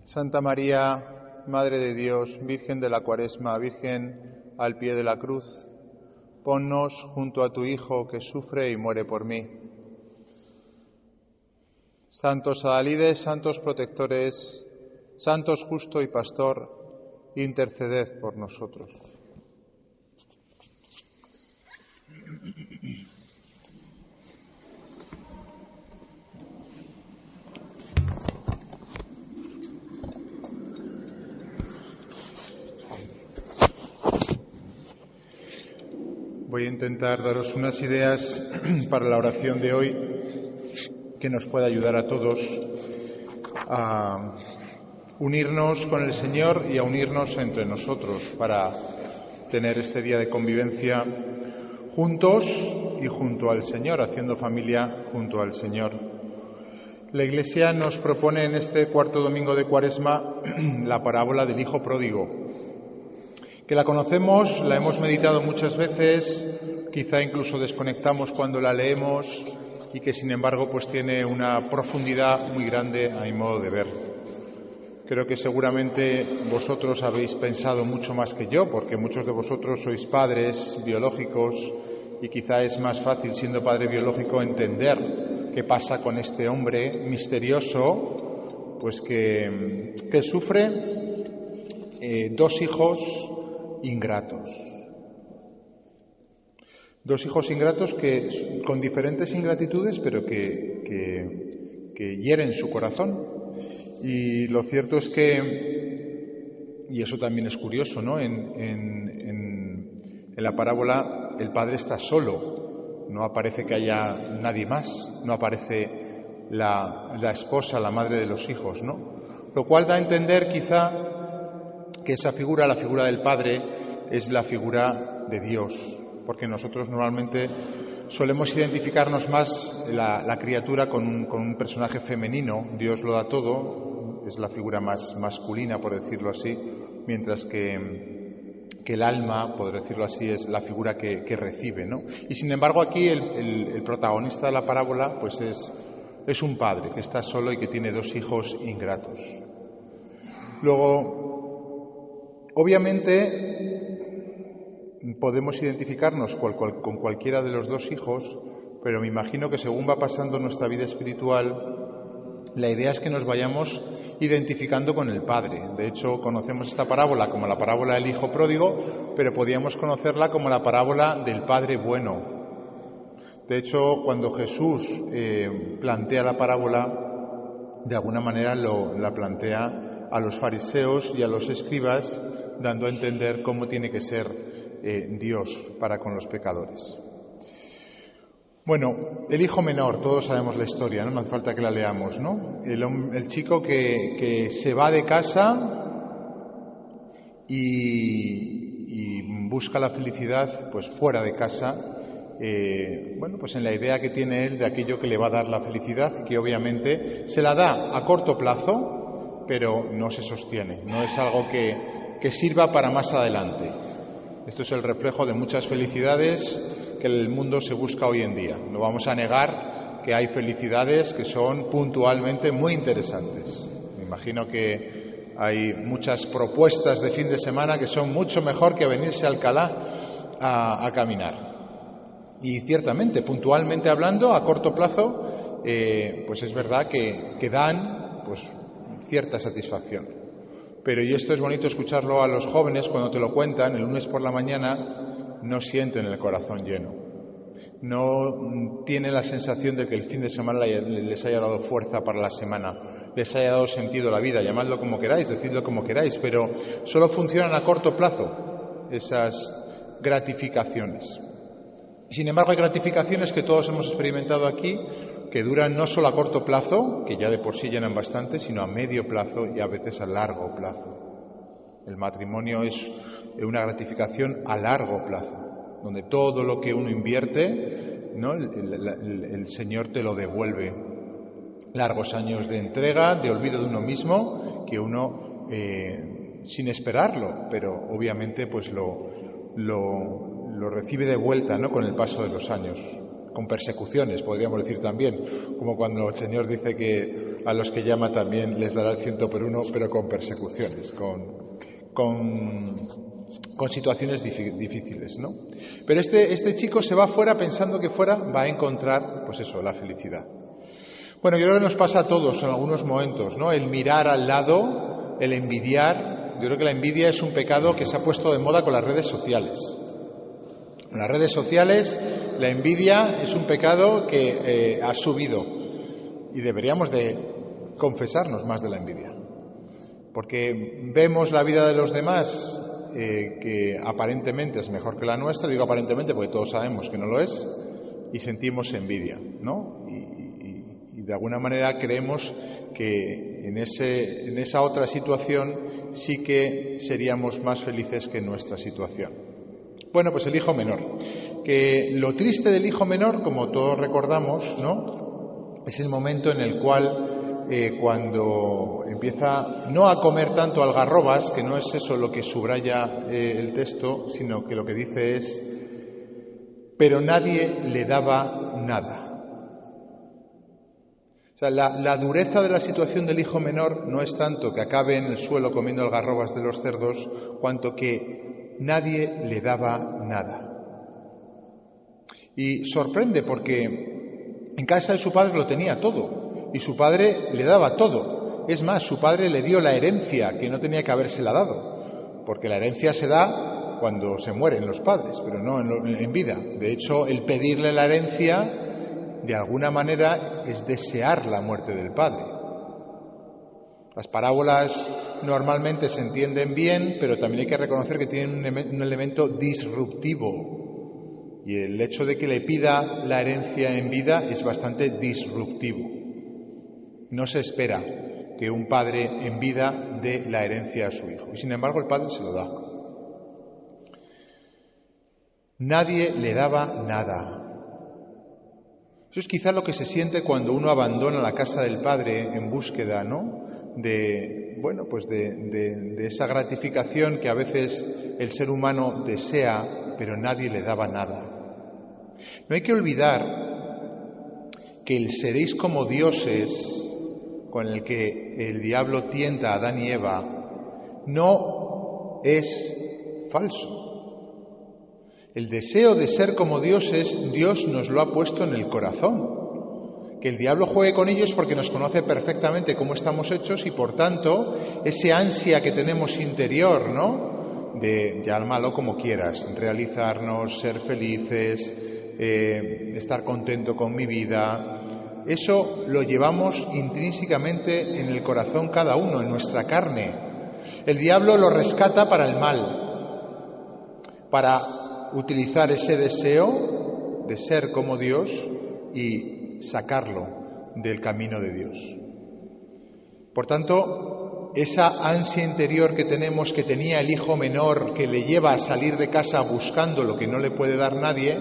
Santa María, Madre de Dios, Virgen de la Cuaresma, Virgen al pie de la cruz, ponnos junto a tu Hijo que sufre y muere por mí. Santos adalides, santos protectores, santos justo y pastor, interceded por nosotros. Voy a intentar daros unas ideas para la oración de hoy que nos pueda ayudar a todos a unirnos con el Señor y a unirnos entre nosotros para tener este día de convivencia juntos y junto al Señor, haciendo familia junto al Señor. La Iglesia nos propone en este cuarto domingo de Cuaresma la parábola del Hijo Pródigo, que la conocemos, la hemos meditado muchas veces, quizá incluso desconectamos cuando la leemos y que sin embargo pues tiene una profundidad muy grande a mi modo de ver. Creo que seguramente vosotros habéis pensado mucho más que yo, porque muchos de vosotros sois padres biológicos y quizá es más fácil, siendo padre biológico, entender qué pasa con este hombre misterioso, pues que sufre dos hijos ingratos. Dos hijos ingratos que con diferentes ingratitudes, pero que hieren su corazón. Y lo cierto es que, y eso también es curioso, ¿no? En la parábola el padre está solo, no aparece que haya nadie más, no aparece la esposa, la madre de los hijos, ¿no? Lo cual da a entender quizá que esa figura, la figura del padre, es la figura de Dios, porque nosotros normalmente solemos identificarnos más la criatura con un personaje femenino. Dios lo da todo, es la figura más masculina, por decirlo así, mientras que el alma, por decirlo así, es la figura que recibe, ¿no? Y sin embargo aquí el protagonista de la parábola pues es un padre que está solo y que tiene dos hijos ingratos. Luego, obviamente, podemos identificarnos con cualquiera de los dos hijos, pero me imagino que según va pasando nuestra vida espiritual, la idea es que nos vayamos identificando con el Padre. De hecho, conocemos esta parábola como la parábola del Hijo Pródigo, pero podríamos conocerla como la parábola del Padre Bueno. De hecho, cuando Jesús plantea la parábola, de alguna manera la plantea a los fariseos y a los escribas, dando a entender cómo tiene que ser Dios para con los pecadores. Bueno, el hijo menor, todos sabemos la historia, no hace falta que la leamos, ¿no? El chico que se va de casa y busca la felicidad pues fuera de casa, pues en la idea que tiene él de aquello que le va a dar la felicidad, que obviamente se la da a corto plazo, pero no se sostiene, no es algo que sirva para más adelante. Esto es el reflejo de muchas felicidades que el mundo se busca hoy en día. No vamos a negar que hay felicidades que son puntualmente muy interesantes. Me imagino que hay muchas propuestas de fin de semana que son mucho mejor que venirse a Alcalá a caminar. Y ciertamente, puntualmente hablando, a corto plazo, pues es verdad que dan pues cierta satisfacción. Pero, y esto es bonito escucharlo a los jóvenes cuando te lo cuentan, el lunes por la mañana no sienten el corazón lleno. No tienen la sensación de que el fin de semana les haya dado fuerza para la semana, les haya dado sentido a la vida, llamadlo como queráis, decidlo como queráis, pero solo funcionan a corto plazo esas gratificaciones. Sin embargo, hay gratificaciones que todos hemos experimentado aquí, que duran no solo a corto plazo, que ya de por sí llenan bastante, sino a medio plazo y a veces a largo plazo. El matrimonio es una gratificación a largo plazo, donde todo lo que uno invierte, ¿no? el Señor te lo devuelve. Largos años de entrega, de olvido de uno mismo, que uno, sin esperarlo, pero obviamente pues lo recibe de vuelta, ¿no? Con el paso de los años. Con persecuciones, podríamos decir también, como cuando el Señor dice que a los que llama también les dará el 100 por uno, pero con persecuciones, con situaciones difíciles, ¿no? Pero este chico se va fuera pensando que fuera va a encontrar, pues eso, la felicidad. Bueno, yo creo que nos pasa a todos en algunos momentos, ¿no? El mirar al lado, el envidiar. Yo creo que la envidia es un pecado que se ha puesto de moda con las redes sociales. En las redes sociales la envidia es un pecado que ha subido y deberíamos de confesarnos más de la envidia. Porque vemos la vida de los demás que aparentemente es mejor que la nuestra, digo aparentemente porque todos sabemos que no lo es, y sentimos envidia, ¿no? Y de alguna manera creemos que en esa otra situación sí que seríamos más felices que en nuestra situación. Bueno, pues el hijo menor. Que lo triste del hijo menor, como todos recordamos, ¿no? Es el momento en el cual cuando empieza no a comer tanto algarrobas, que no es eso lo que subraya el texto, sino que lo que dice es: pero nadie le daba nada. O sea, la dureza de la situación del hijo menor no es tanto que acabe en el suelo comiendo algarrobas de los cerdos, cuanto que nadie le daba nada. Y sorprende porque en casa de su padre lo tenía todo. Y su padre le daba todo. Es más, su padre le dio la herencia que no tenía que habérsela dado, porque la herencia se da cuando se mueren los padres, pero no en vida. De hecho, el pedirle la herencia, de alguna manera, es desear la muerte del padre. Las parábolas normalmente se entienden bien, pero también hay que reconocer que tienen un elemento disruptivo. Y el hecho de que le pida la herencia en vida es bastante disruptivo. No se espera que un padre en vida dé la herencia a su hijo. Y sin embargo el padre se lo da. Nadie le daba nada. Eso es quizá lo que se siente cuando uno abandona la casa del padre en búsqueda, ¿no? De esa gratificación que a veces el ser humano desea, pero nadie le daba nada. No hay que olvidar que el seréis como dioses, con el que el diablo tienta a Adán y Eva, no es falso. El deseo de ser como dioses, Dios nos lo ha puesto en el corazón. Que el diablo juegue con ellos porque nos conoce perfectamente cómo estamos hechos y, por tanto, ese ansia que tenemos interior, ¿no? De llámalo como quieras, realizarnos, ser felices, estar contento con mi vida. Eso lo llevamos intrínsecamente en el corazón cada uno, en nuestra carne. El diablo lo rescata para el mal, para utilizar ese deseo de ser como Dios y sacarlo del camino de Dios. Por tanto, esa ansia interior que tenemos, que tenía el hijo menor, que le lleva a salir de casa buscando lo que no le puede dar nadie,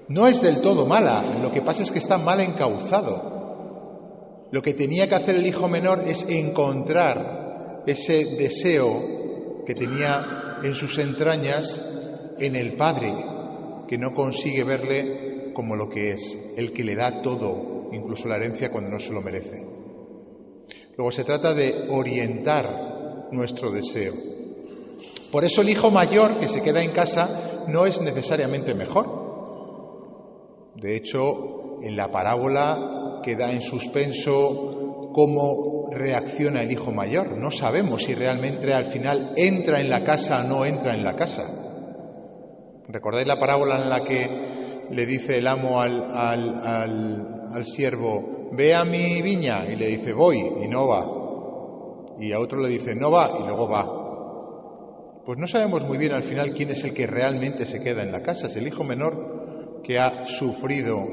no es del todo mala, lo que pasa es que está mal encauzado. Lo que tenía que hacer el hijo menor es encontrar ese deseo que tenía en sus entrañas en el Padre, que no consigue verle como lo que es, el que le da todo, incluso la herencia cuando no se lo merece. Luego se trata de orientar nuestro deseo. Por eso el hijo mayor que se queda en casa no es necesariamente mejor. De hecho, en la parábola queda en suspenso cómo reacciona el hijo mayor. No sabemos si realmente al final entra en la casa o no entra en la casa. ¿Recordáis la parábola en la que le dice el amo al siervo: ve a mi viña? Y le dice: voy, y no va. Y a otro le dice: no va, y luego va. Pues no sabemos muy bien al final quién es el que realmente se queda en la casa. Es el hijo menor que ha sufrido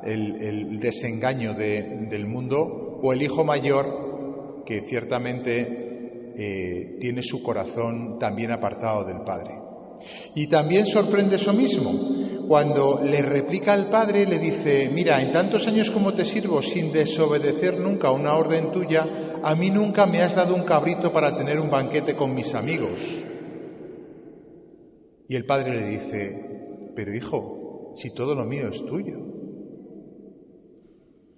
el desengaño del mundo, o el hijo mayor que ciertamente tiene su corazón también apartado del Padre. Y también sorprende eso mismo, cuando le replica al Padre, le dice: mira, en tantos años como te sirvo sin desobedecer nunca una orden tuya, a mí nunca me has dado un cabrito para tener un banquete con mis amigos. Y el Padre le dice: pero hijo, si todo lo mío es tuyo.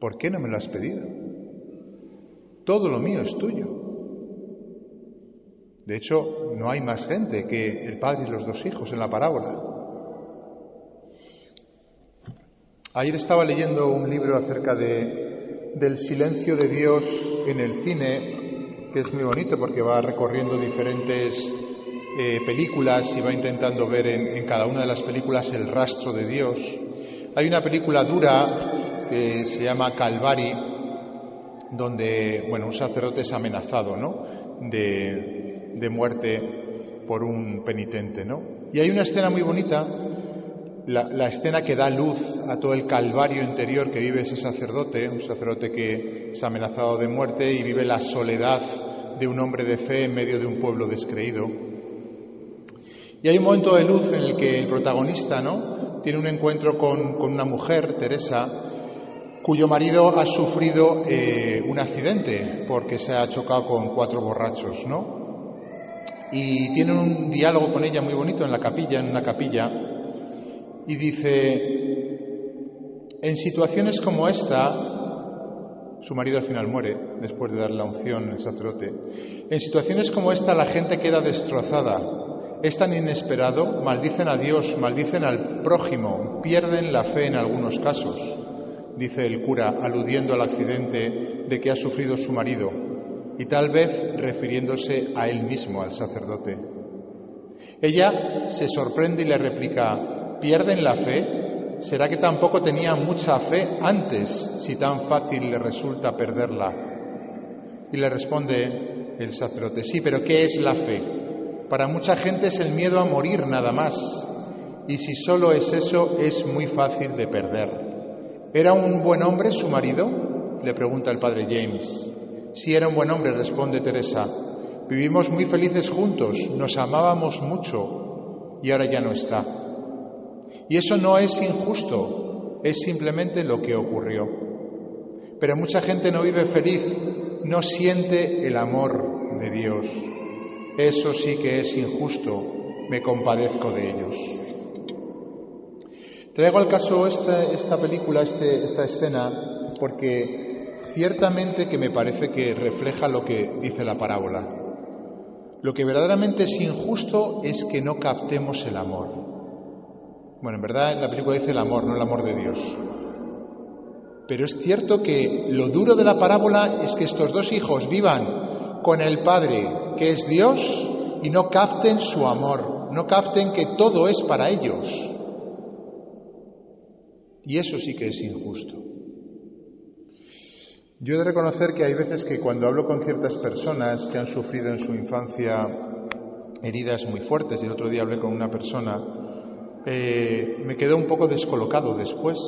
¿Por qué no me lo has pedido? Todo lo mío es tuyo. De hecho, no hay más gente que el padre y los dos hijos en la parábola. Ayer estaba leyendo un libro acerca del silencio de Dios en el cine, que es muy bonito porque va recorriendo diferentes películas y va intentando ver en cada una de las películas el rastro de Dios. Hay una película dura que se llama Calvary, donde un sacerdote es amenazado, ¿no?, de muerte por un penitente, ¿no? Y hay una escena muy bonita, la escena que da luz a todo el calvario interior que vive ese sacerdote, un sacerdote que es amenazado de muerte y vive la soledad de un hombre de fe en medio de un pueblo descreído. Y hay un momento de luz en el que el protagonista, ¿no?, tiene un encuentro con una mujer, Teresa, cuyo marido ha sufrido un accidente porque se ha chocado con 4 borrachos, ¿no? Y tiene un diálogo con ella muy bonito en una capilla, y dice: en situaciones como esta, su marido al final muere después de darle la unción el sacerdote, en situaciones como esta la gente queda destrozada, es tan inesperado, maldicen a Dios, maldicen al prójimo, pierden la fe en algunos casos, dice el cura, aludiendo al accidente de que ha sufrido su marido, y tal vez refiriéndose a él mismo, al sacerdote. Ella se sorprende y le replica: ¿pierden la fe? ¿Será que tampoco tenía mucha fe antes, si tan fácil le resulta perderla? Y le responde el sacerdote: sí, pero ¿qué es la fe? Para mucha gente es el miedo a morir nada más, y si solo es eso, es muy fácil de perder. ¿Era un buen hombre su marido?, le pregunta el padre James. Sí, era un buen hombre, responde Teresa. Vivimos muy felices juntos, nos amábamos mucho y ahora ya no está. Y eso no es injusto, es simplemente lo que ocurrió. Pero mucha gente no vive feliz, no siente el amor de Dios. Eso sí que es injusto, me compadezco de ellos. Traigo al caso esta película, esta escena, porque ciertamente que me parece que refleja lo que dice la parábola. Lo que verdaderamente es injusto es que no captemos el amor. Bueno, en verdad en la película dice el amor, no el amor de Dios. Pero es cierto que lo duro de la parábola es que estos dos hijos vivan con el Padre, que es Dios, y no capten su amor, no capten que todo es para ellos. Y eso sí que es injusto. Yo he de reconocer que hay veces que cuando hablo con ciertas personas que han sufrido en su infancia heridas muy fuertes, y el otro día hablé con una persona, me quedo un poco descolocado después,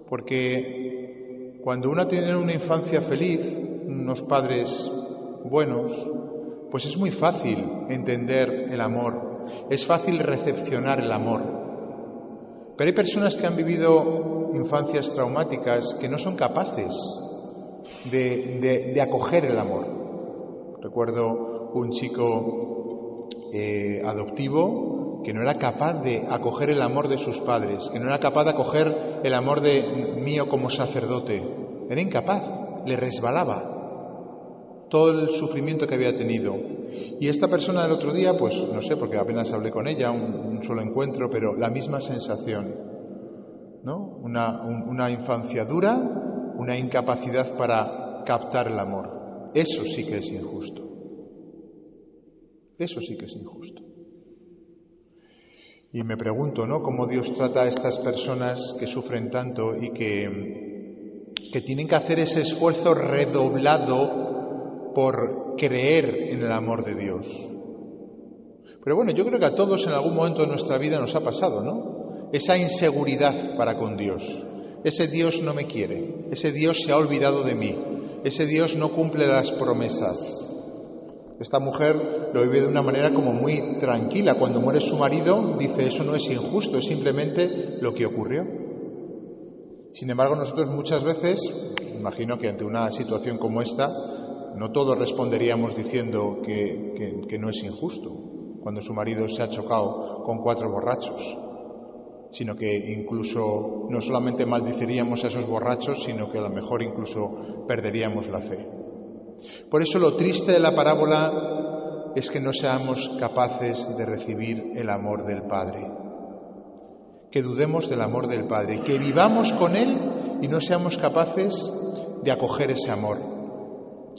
porque cuando uno tiene una infancia feliz, unos padres buenos, pues es muy fácil entender el amor, es fácil recepcionar el amor. Pero hay personas que han vivido infancias traumáticas que no son capaces de acoger el amor. Recuerdo un chico adoptivo que no era capaz de acoger el amor de sus padres, que no era capaz de acoger el amor mío como sacerdote. Era incapaz, le resbalaba todo el sufrimiento que había tenido. Y esta persona del otro día, pues no sé, porque apenas hablé con ella, un solo encuentro, pero la misma sensación, ¿no? Una infancia dura, una incapacidad para captar el amor. Eso sí que es injusto. Eso sí que es injusto. Y me pregunto, ¿no?, cómo Dios trata a estas personas que sufren tanto y que tienen que hacer ese esfuerzo redoblado por creer en el amor de Dios. Pero bueno, yo creo que a todos en algún momento de nuestra vida nos ha pasado, ¿no? Esa inseguridad para con Dios. Ese Dios no me quiere, ese Dios se ha olvidado de mí, ese Dios no cumple las promesas. Esta mujer lo vive de una manera como muy tranquila. Cuando muere su marido, dice: eso no es injusto, es simplemente lo que ocurrió. Sin embargo, nosotros muchas veces, imagino que ante una situación como esta, no todos responderíamos diciendo que no es injusto, cuando su marido se ha chocado con 4 borrachos. sino que incluso no solamente maldiciríamos a esos borrachos, sino que a lo mejor incluso perderíamos la fe. Por eso lo triste de la parábola es que no seamos capaces de recibir el amor del Padre, que dudemos del amor del Padre, que vivamos con Él y no seamos capaces de acoger ese amor.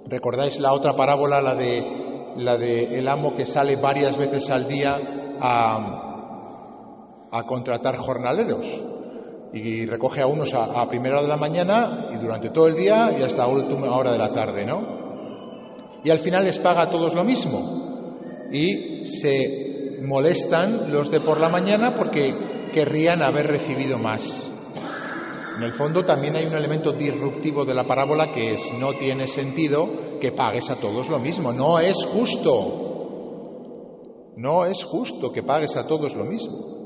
¿Recordáis la otra parábola, la de el amo que sale varias veces al día a contratar jornaleros y recoge a unos a primera hora de la mañana y durante todo el día y hasta última hora de la tarde, ¿no? Y al final les paga a todos lo mismo y se molestan los de por la mañana porque querrían haber recibido más. En el fondo también hay un elemento disruptivo de la parábola que es: no tiene sentido que pagues a todos lo mismo, no es justo, no es justo que pagues a todos lo mismo.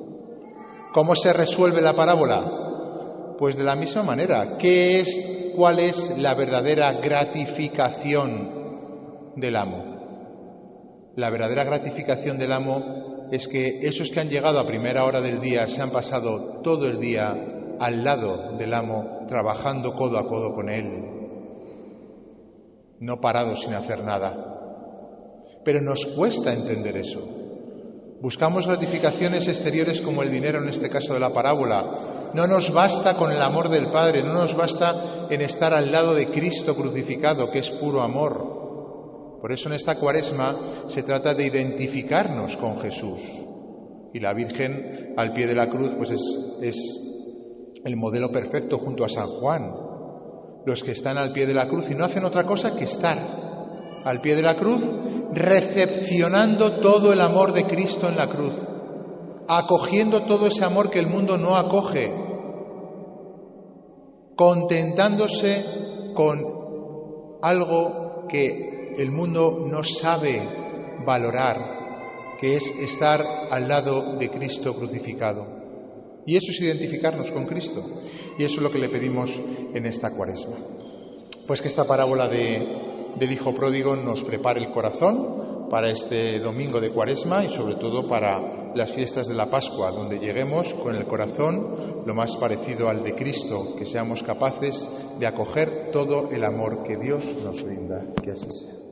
¿Cómo se resuelve la parábola? Pues de la misma manera. ¿Cuál es la verdadera gratificación del amo? La verdadera gratificación del amo es que esos que han llegado a primera hora del día se han pasado todo el día al lado del amo, trabajando codo a codo con él, no parados sin hacer nada. Pero nos cuesta entender eso. Buscamos gratificaciones exteriores como el dinero, en este caso de la parábola. No nos basta con el amor del Padre, no nos basta en estar al lado de Cristo crucificado, que es puro amor. Por eso en esta Cuaresma se trata de identificarnos con Jesús. Y la Virgen al pie de la cruz pues es el modelo perfecto junto a San Juan. Los que están al pie de la cruz y no hacen otra cosa que estar al pie de la cruz, recepcionando todo el amor de Cristo en la cruz, acogiendo todo ese amor que el mundo no acoge, contentándose con algo que el mundo no sabe valorar, que es estar al lado de Cristo crucificado. Y eso es identificarnos con Cristo. Y eso es lo que le pedimos en esta Cuaresma. Pues que esta parábola del Hijo Pródigo nos prepare el corazón para este domingo de Cuaresma y sobre todo para las fiestas de la Pascua, donde lleguemos con el corazón lo más parecido al de Cristo, que seamos capaces de acoger todo el amor que Dios nos brinda. Que así sea.